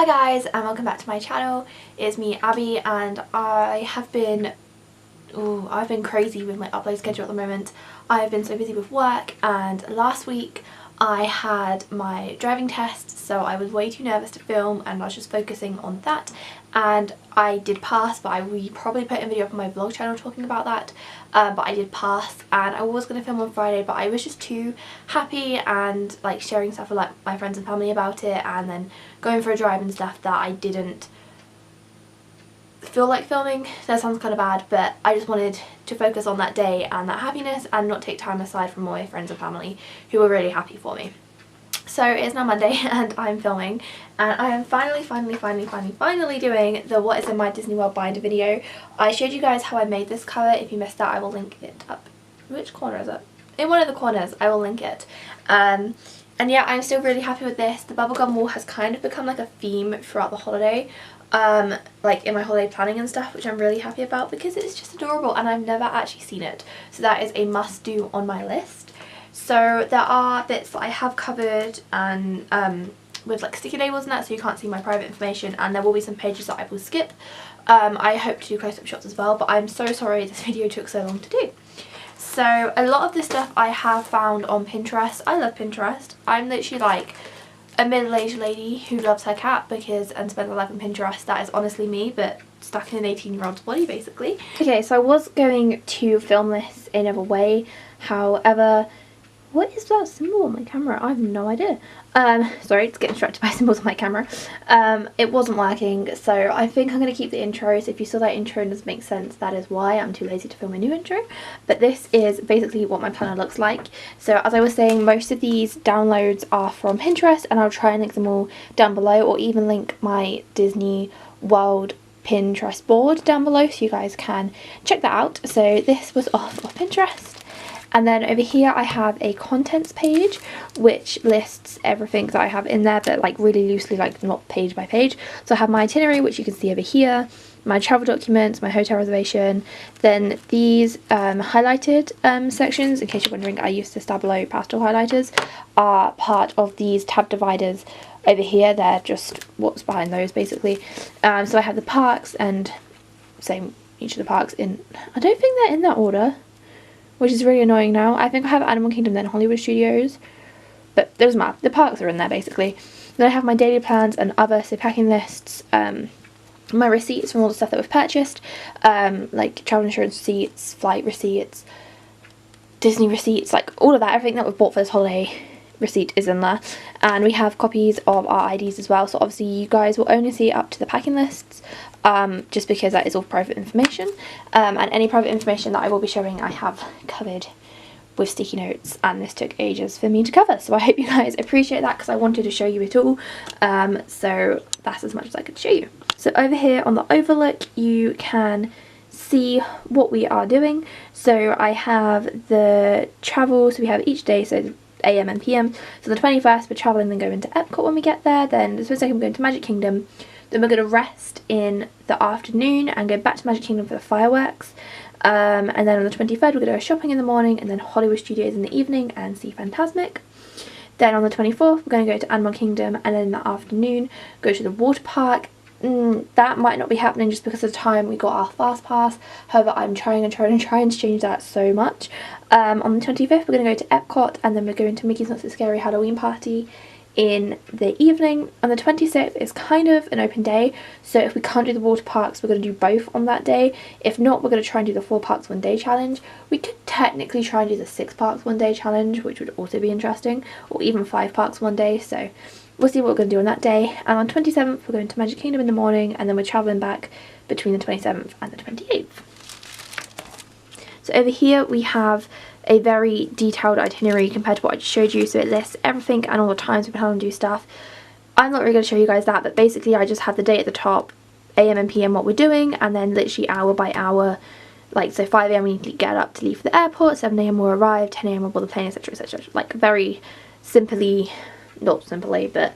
Hi guys and welcome back to my channel. It's me, Abby, and I've been crazy with my upload schedule at the moment. I've been so busy with work, and last week I had my driving test, so I was way too nervous to film and I was just focusing on that, and I did pass, but I will probably put a video up on my vlog channel talking about that. But I did pass, and I was going to film on Friday, but I was just too happy and like sharing stuff with like my friends and family about it, and then going for a drive and stuff, that I didn't feel like filming. That sounds kind of bad, but I just wanted to focus on that day and that happiness and not take time aside from all my friends and family who were really happy for me. So it's now Monday and I'm filming, and I am finally doing the what is in my Disney World binder video. I showed you guys how I made this cover. If you missed that, I will link it up. Which corner is it? In one of the corners, I will link it. And yeah, I'm still really happy with this. The bubblegum wall has kind of become like a theme throughout the holiday, like in my holiday planning and stuff, which I'm really happy about because it's just adorable and I've never actually seen it. So that is a must do on my list. So there are bits that I have covered and with like sticky labels and that, so you can't see my private information, and there will be some pages that I will skip. I hope to do close-up shots as well, but I'm so sorry this video took so long to do. So a lot of this stuff I have found on Pinterest. I love Pinterest. I'm literally like a middle-aged lady who loves her cat and spends her life on Pinterest. That is honestly me, but stuck in an 18-year-old's body basically. Okay, so I was going to film this another way, however, what is that symbol on my camera? I have no idea. Sorry, it's getting distracted by symbols on my camera. It wasn't working, so I think I'm going to keep the intros. If you saw that intro and doesn't make sense, that is why. I'm too lazy to film a new intro. But this is basically what my planner looks like. So as I was saying, most of these downloads are from Pinterest, and I'll try and link them all down below, or even link my Disney World Pinterest board down below so you guys can check that out. So this was off of Pinterest. And then over here I have a contents page which lists everything that I have in there, but like really loosely, like not page by page. So I have my itinerary, which you can see over here, my travel documents, my hotel reservation, then these highlighted sections. In case you're wondering, I use the Stabilo pastel highlighters, are part of these tab dividers over here. They're just what's behind those basically. So I have the parks, and same each of the parks in, I don't think they're in that order, which is really annoying now. I think I have Animal Kingdom, then Hollywood Studios, but there's my, the parks are in there basically. Then I have my daily plans and other, so packing lists, my receipts from all the stuff that we've purchased, like travel insurance receipts, flight receipts, Disney receipts, like all of that, everything that we've bought for this holiday receipt is in there. And we have copies of our IDs as well, so obviously you guys will only see up to the packing lists, just because that is all private information, and any private information that I will be showing I have covered with sticky notes, and this took ages for me to cover, so I hope you guys appreciate that because I wanted to show you it all. So that's as much as I could show you. So over here on the overlook you can see what we are doing. So I have the travel, so we have each day, so AM and PM. So the 21st we're travelling, then going to Epcot when we get there, then the 22nd we're going to Magic Kingdom, then we're going to rest in the afternoon and go back to Magic Kingdom for the fireworks, and then on the 23rd we're going to go shopping in the morning, and then Hollywood Studios in the evening and see Fantasmic. Then on the 24th we're going to go to Animal Kingdom, and then in the afternoon go to the water park. That might not be happening just because of the time we got our fast pass, however I'm trying to change that so much. On the 25th we're going to go to Epcot, and then we're going to Mickey's Not So Scary Halloween Party in the evening. On the 26th is kind of an open day, so if we can't do the water parks we're going to do both on that day. If not, we're going to try and do the 4 parks one day challenge. We could technically try and do the 6 parks one day challenge, which would also be interesting, or even 5 parks one day, so we'll see what we're going to do on that day. And on 27th we're going to Magic Kingdom in the morning, and then we're travelling back between the 27th and the 28th. So over here we have a very detailed itinerary compared to what I just showed you, so it lists everything and all the times we plan on doing stuff. I'm not really going to show you guys that, but basically I just have the day at the top, AM and PM what we're doing, and then literally hour by hour, like so 5 AM we need to get up to leave for the airport, 7 AM we'll arrive, 10 AM we'll board the plane, etc, etc. Like very simply, not simply, but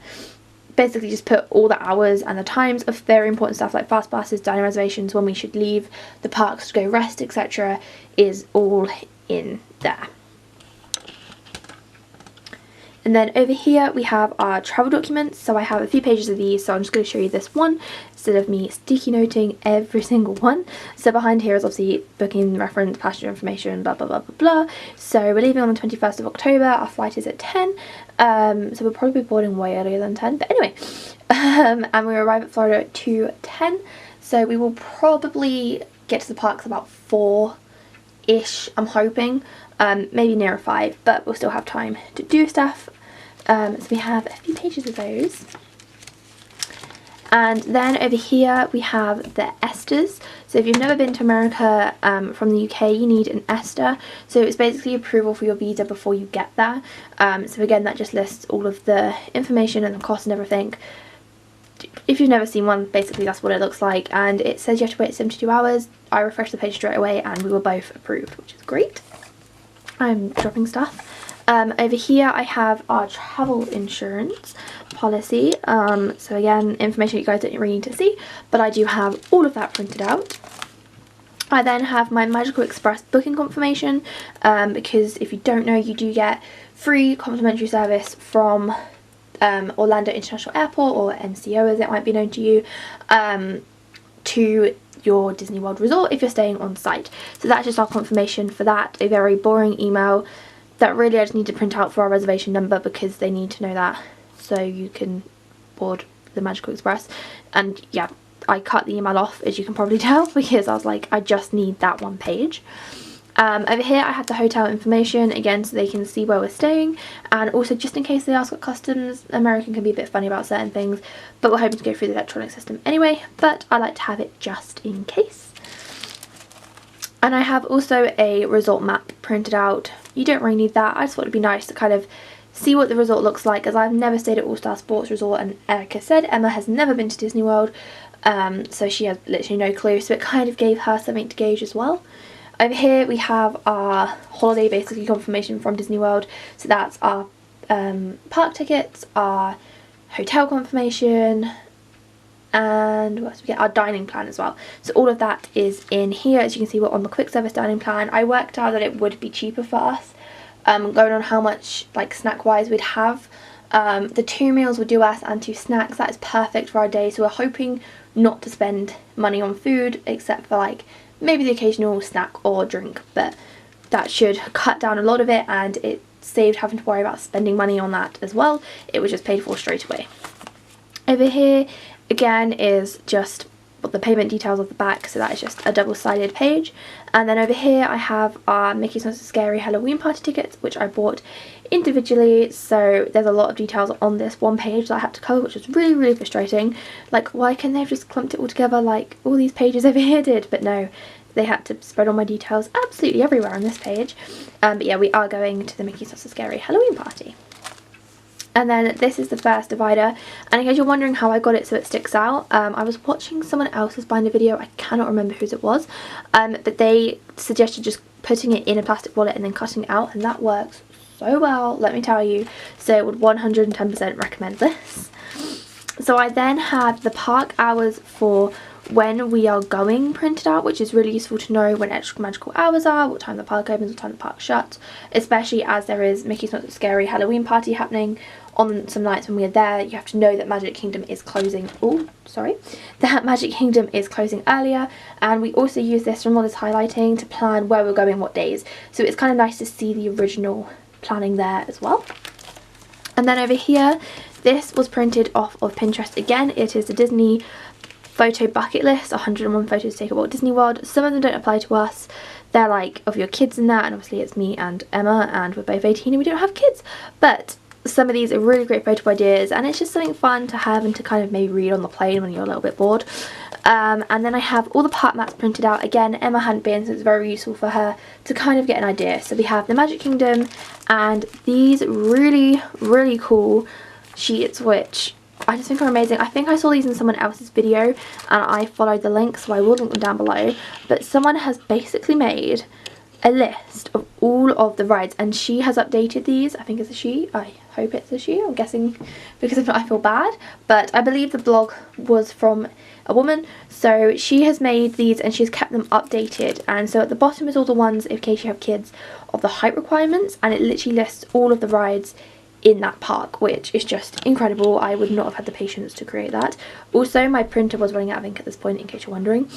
basically just put all the hours and the times of very important stuff like fast passes, dining reservations, when we should leave the parks to go rest, etc, is all in there. And then over here we have our travel documents. So I have a few pages of these, so I'm just going to show you this one instead of me sticky noting every single one. So behind here is obviously booking reference, passenger information, blah blah blah blah blah. So we're leaving on the 21st of October, our flight is at 10, so we'll probably be boarding way earlier than 10, but anyway. And we arrive at Florida at 2:10, so we will probably get to the parks about 4-ish, I'm hoping. Maybe nearer 5, but we'll still have time to do stuff. So we have a few pages of those. And then over here we have the ESTAs. So if you've never been to America from the UK, you need an ESTA. So it's basically approval for your visa before you get there. So again, that just lists all of the information and the cost and everything. If you've never seen one, basically that's what it looks like, and it says you have to wait 72 hours. I refreshed the page straight away and we were both approved, which is great. I'm dropping stuff. Over here I have our travel insurance policy. So again, information you guys don't really need to see, but I do have all of that printed out. I then have my Magical Express booking confirmation, because if you don't know, you do get free complimentary service from Orlando International Airport, or MCO as it might be known to you, to your Disney World resort if you're staying on site. So that's just our confirmation for that. A very boring email that really I just need to print out for our reservation number, because they need to know that so you can board the Magical Express. And yeah, I cut the email off, as you can probably tell, because I was like, I just need that one page. Over here I have the hotel information, again, so they can see where we're staying, and also just in case they ask what customs. American can be a bit funny about certain things, but we're hoping to go through the electronic system anyway, but I like to have it just in case. And I have also a resort map printed out. You don't really need that, I just thought it'd be nice to kind of see what the resort looks like, as I've never stayed at All Star Sports Resort, and like I said, Emma has never been to Disney World, so she has literally no clue, so it kind of gave her something to gauge as well. Over here we have our holiday basically confirmation from Disney World, so that's our park tickets, our hotel confirmation, and what else we get? Our dining plan as well. So all of that is in here. As you can see, we're on the quick service dining plan. I worked out that it would be cheaper for us, going on how much like snack wise we'd have. The 2 meals would do us, and 2 snacks. That is perfect for our day, so we're hoping not to spend money on food except for like maybe the occasional snack or drink, but that should cut down a lot of it, and it saved having to worry about spending money on that as well. It was just paid for straight away. Over here again is just the payment details of the back, so that is just a double-sided page. And then over here I have our Mickey's Not So Scary Halloween party tickets, which I bought individually, so there's a lot of details on this one page that I had to cover, which was really frustrating. Like, why can't they have just clumped it all together like all these pages over here did? But no, they had to spread all my details absolutely everywhere on this page. But yeah, we are going to the Mickey's Not So Scary Halloween party. And then this is the first divider, and in case you're wondering how I got it so it sticks out, I was watching someone else's binder video, I cannot remember whose it was, but they suggested just putting it in a plastic wallet and then cutting it out, and that works so well, let me tell you. So I would 110% recommend this. So I then have the park hours for when we are going printed out, which is really useful to know when extra magical hours are, what time the park opens, what time the park shuts, especially as there is Mickey's Not So Scary Halloween party happening on some nights when we are there. You have to know that Magic Kingdom is closing, that Magic Kingdom is closing earlier, and we also use this from all this highlighting to plan where we're going what days, so it's kind of nice to see the original planning there as well. And then over here, this was printed off of Pinterest again. It is the Disney photo bucket list, 101 photos to take at Walt Disney World. Some of them don't apply to us, they're like of your kids and that, and obviously it's me and Emma, and we're both 18 and we don't have kids, but some of these are really great photo ideas, and it's just something fun to have and to kind of maybe read on the plane when you're a little bit bored. And then I have all the park maps printed out. Again, Emma hadn't been, so it's very useful for her to kind of get an idea. So we have the Magic Kingdom and these really cool sheets, which I just think are amazing. I think I saw these in someone else's video and I followed the link, so I will link them down below. But someone has basically made a list of all of the rides, and she has updated these. I think it's a she. I hope it's a she. I'm guessing, because if not I feel bad. But I believe the blog was from a woman, so she has made these and she's kept them updated. And so at the bottom is all the ones, in case you have kids, of the height requirements, and it literally lists all of the rides in that park, which is just incredible. I would not have had the patience to create that. Also, my printer was running out of ink at this point, in case you're wondering.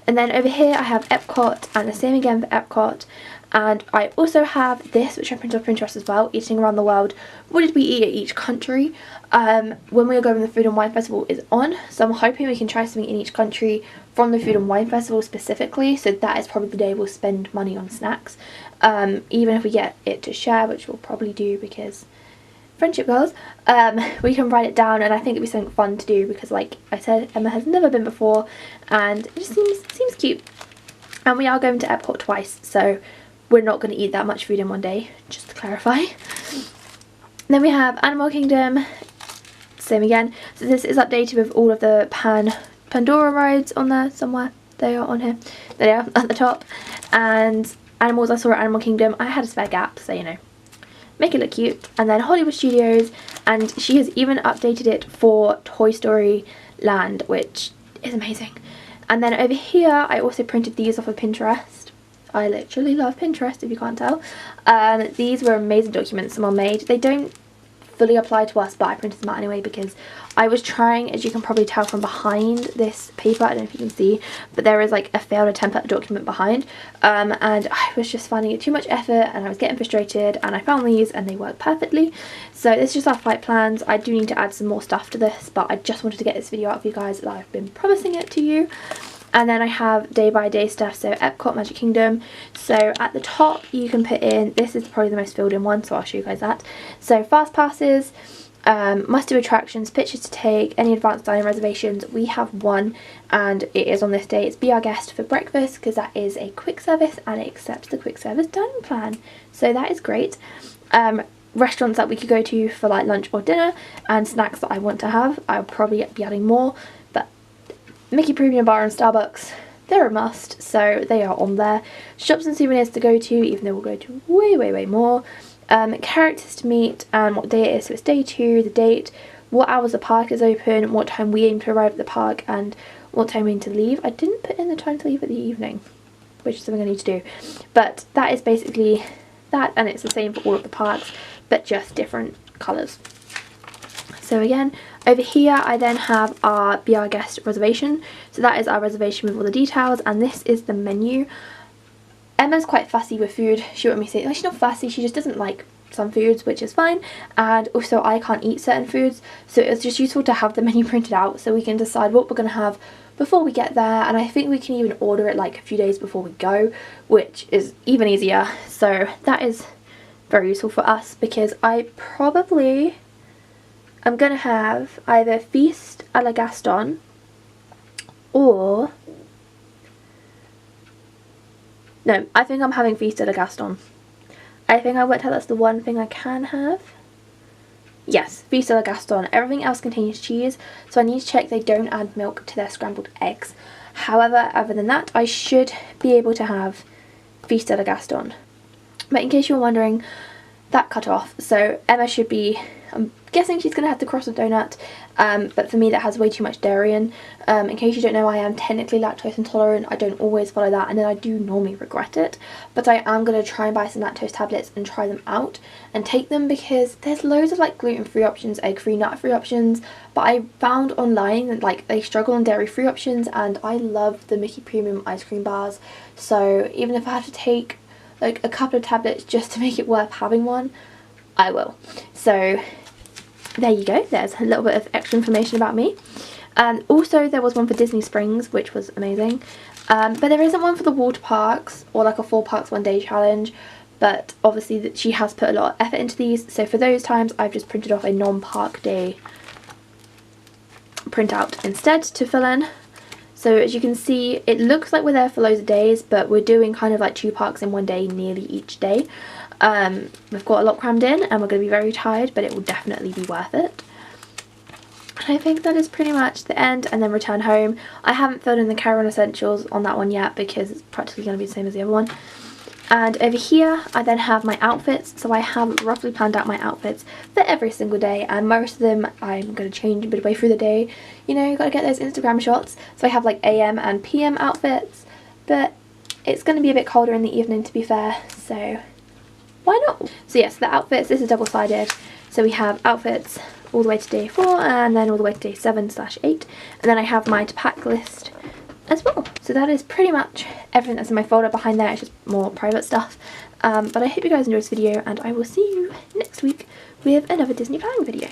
And then over here I have Epcot, and the same again for Epcot. And I also have this, which I printed off Pinterest as well, Eating Around the World. What did we eat at each country? When we are going, the Food and Wine Festival is on, so I'm hoping we can try something in each country from the Food and Wine Festival specifically, so that is probably the day we'll spend money on snacks. Even if we get it to share, which we'll probably do because friendship goals, we can write it down, and I think it'd be something fun to do because, like I said, Emma has never been before and it just seems cute. And we are going to Epcot twice, so we're not going to eat that much food in one day, just to clarify. Then we have Animal Kingdom, same again. So this is updated with all of the Pandora rides on there somewhere. They are on here. There they are at the top. And animals I saw at Animal Kingdom. I had a spare gap, so you know, make it look cute. And then Hollywood Studios, and she has even updated it for Toy Story Land, which is amazing. And then over here I also printed these off of Pinterest. I literally love Pinterest, if you can't tell. These were amazing documents someone made. They don't fully apply to us, but I printed them out anyway because I was trying, as you can probably tell from behind this paper, I don't know if you can see, but there is like a failed attempt at a document behind, and I was just finding it too much effort and I was getting frustrated, and I found these and they work perfectly. So this is just our flight plans. I do need to add some more stuff to this, but I just wanted to get this video out for you guys, like I've been promising it to you. And then I have day by day stuff, so Epcot, Magic Kingdom. So at the top you can put in, this is probably the most filled in one, so I'll show you guys that. So fast passes, must-do attractions, pictures to take, any advanced dining reservations. We have one and it is on this day. It's Be Our Guest for breakfast, because that is a quick service and it accepts the quick service dining plan. So that is great. Restaurants that we could go to for like lunch or dinner, and snacks that I want to have. I'll probably be adding more. Mickey Premium Bar and Starbucks, they're a must, so they are on there. Shops and souvenirs to go to, even though we'll go to way more. Characters to meet and what day it is, so it's day 2, the date, what hours the park is open, what time we aim to arrive at the park, and what time we aim to leave. I didn't put in the time to leave at the evening, which is something I need to do. But that is basically that, and it's the same for all of the parks, but just different colours. So again, over here I then have our Be Our Guest reservation. So that is our reservation with all the details, and this is the menu. Emma's quite fussy with food. She won't me say, like, she's not fussy, she just doesn't like some foods, which is fine. And also I can't eat certain foods, so it's just useful to have the menu printed out so we can decide what we're going to have before we get there. And I think we can even order it like a few days before we go, which is even easier. So that is very useful for us, because I probably I'm going to have either Feast à la Gaston or... No, I think I'm having Feast à la Gaston. I think I worked out that's the one thing I can have. Yes, Feast à la Gaston. Everything else contains cheese, so I need to check they don't add milk to their scrambled eggs. However, other than that, I should be able to have Feast à la Gaston. But in case you're wondering, that cut off, so Emma should be... I'm guessing she's going to have the croissant donut, but for me that has way too much dairy in. In case you don't know, I am technically lactose intolerant. I don't always follow that, and then I do normally regret it. But I am going to try and buy some lactose tablets and try them out and take them, because there's loads of like gluten-free options, egg-free, nut-free options, but I found online that like they struggle on dairy-free options, and I love the Mickey Premium ice cream bars. So even if I have to take like a couple of tablets just to make it worth having one, I will. So there you go, there's a little bit of extra information about me. Also there was one for Disney Springs, which was amazing, but there isn't one for the water parks or like a 4 parks 1 day challenge, but obviously she has put a lot of effort into these, so for those times I've just printed off a non-park day printout instead to fill in. So as you can see, it looks like we're there for loads of days, but we're doing kind of like 2 parks in 1 day nearly each day. We've got a lot crammed in and we're going to be very tired, but it will definitely be worth it. And I think that is pretty much the end, and then return home. I haven't filled in the Caravan Essentials on that one yet because it's practically going to be the same as the other one. And over here I then have my outfits, so I have roughly planned out my outfits for every single day, and most of them I'm going to change midway through the day. You know, you've got to get those Instagram shots. So I have like AM and PM outfits, but it's going to be a bit colder in the evening, to be fair, so why not? So yes, the outfits, this is double-sided. So we have outfits all the way to day 4 and then all the way to day 7/8, and then I have my to pack list as well. So that is pretty much everything that's in my folder. Behind there it's just more private stuff. But I hope you guys enjoyed this video, and I will see you next week with another Disney planning video.